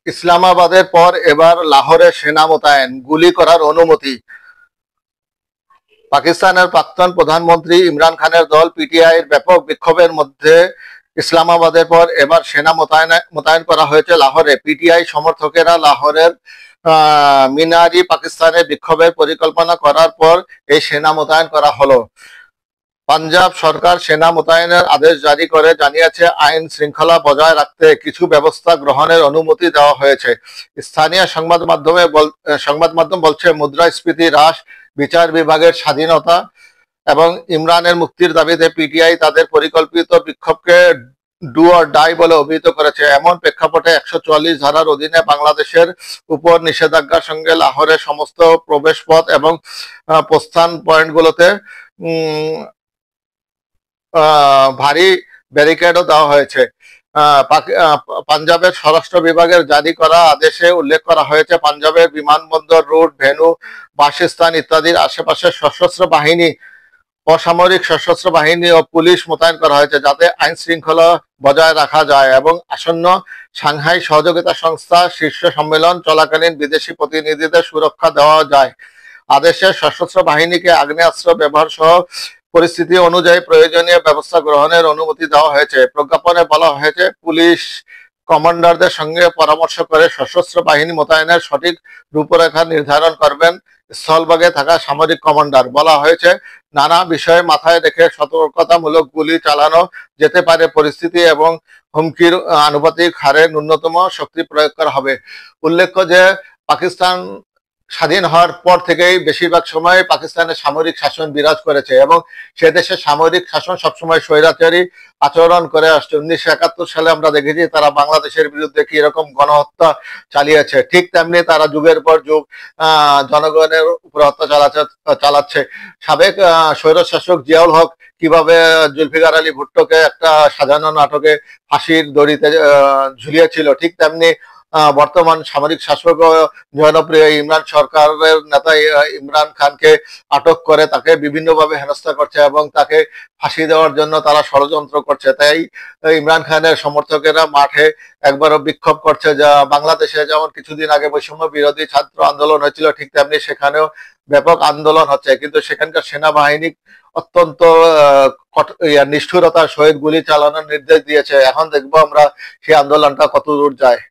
ইসলামাবাদের পর এবার লাহোরে সেনা মোতায়েন, গুলি করার অনুমতি। পাকিস্তানের প্রাক্তন প্রধানমন্ত্রী ইমরান খানের দল পিটিআই এর ব্যাপক বিক্ষোভের মধ্যে ইসলামাবাদের পর এবার সেনা মোতায়েন করা হয়েছে লাহোরে। পিটিআই সমর্থকেরা লাহোরের মিনারি পাকিস্তানে বিক্ষোভের পরিকল্পনা করার পর এই সেনা মোতায়েন করা হলো। পাঞ্জাব সরকার সেনা মোতায়েনের আদেশ জারি করে জানিয়েছে, আইন শৃঙ্খলা বজায় রাখতে কিছু ব্যবস্থা গ্রহণের অনুমতি দেওয়া হয়েছে। স্থানীয় সংবাদ মাধ্যম বলছে, মুদ্রাস্ফীতি হ্রাস, বিচার বিভাগের স্বাধীনতা এবং ইমরানের মুক্তির দাবিতে পিটিআই তাদের পরিকল্পিত বিক্ষোভকে ডু অর ডাই বলে অভিহিত করেছে। এমন প্রেক্ষাপটে 144 ধারার অধীনে বাংলাদেশের উপর নিষেধাজ্ঞার সঙ্গে লাহোরের সমস্ত প্রবেশপথ এবং প্রস্থান পয়েন্টগুলোতে ভারী ব্যারিকেডও দেওয়া হয়েছে। পাঞ্জাবের স্বরাষ্ট্র বিভাগের জারি করা আদেশে উল্লেখ করা হয়েছে, পাঞ্জাবের বিমানবন্দর, রুট, ভেন্যু, বাসস্থান ইত্যাদির আশেপাশে সশস্ত্র বাহিনী, অসামরিক সশস্ত্র বাহিনী ও পুলিশ মোতায়েন করা হয়েছে যাতে আইন শৃঙ্খলা বজায় রাখা যায় এবং আসন্ন সাংহাই সহযোগিতা সংস্থা শীর্ষ সম্মেলন চলাকালীন বিদেশি প্রতিনিধিদের সুরক্ষা দেওয়া যায়। আদেশে সশস্ত্র বাহিনীকে আগ্নেয়াস্ত্র ব্যবহার সহ পরিস্থিতি অনুযায়ী প্রয়োজনীয় ব্যবস্থা গ্রহণের অনুমতি দেওয়া হয়েছে। প্রজ্ঞাপনে বলা হয়েছে, পুলিশ কমান্ডারদের সঙ্গে পরামর্শ করে সশস্ত্র বাহিনী মোতায়েনের সঠিক রূপরেখা নির্ধারণ করবেন স্থলভাগে থাকা সামরিক কমান্ডার। বলা হয়েছে, নানা বিষয়ে মাথায় রেখে সতর্কতামূলক গুলি চালানো যেতে পারে, পরিস্থিতি এবং হুমকির আনুপাতিক হারে ন্যূনতম শক্তি প্রয়োগ করা হবে। উল্লেখ্য যে পাকিস্তান স্বাধীন হওয়ার পর থেকেই বেশিরভাগ সময় পাকিস্তানের সামরিক শাসন বিরাজ করেছে এবং সে দেশের সামরিক শাসন সবসময় স্বৈরাচারী আচরণ করে আসছে। 1971 সালে আমরা দেখেছি তারা বাংলাদেশের বিরুদ্ধে কি রকম গণহত্যা চালিয়েছে, ঠিক তেমনি তারা যুগের পর যুগ জনগণের উপর হত্যা চালাচ্ছে। সাবেক স্বৈরশাসক জিয়াউল হক কিভাবে জুলফিকার আলী ভুট্টোকে একটা সাজানো নাটকে ফাঁসির দড়িতে ঝুলিয়েছিল, ঠিক তেমনি বর্তমান সামরিক শাসক ও জনপ্রিয় ইমরান সরকারের নেতা ইমরান খানকে আটক করে তাকে বিভিন্নভাবে হেনস্থা করছে এবং তাকে ফাঁসি দেওয়ার জন্য তারা ষড়যন্ত্র করছে। তাই ইমরান খানের সমর্থকেরা মাঠে একবারও বিক্ষোভ করছে। যা বাংলাদেশে যেমন কিছুদিন আগে বৈষম্য বিরোধী ছাত্র আন্দোলন হয়েছিল, ঠিক তেমনি সেখানেও ব্যাপক আন্দোলন হচ্ছে, কিন্তু সেখানকার সেনাবাহিনী অত্যন্ত নিষ্ঠুরতার সহিত গুলি চালানোর নির্দেশ দিয়েছে। এখন দেখবো আমরা সেই আন্দোলনটা কত দূর যায়।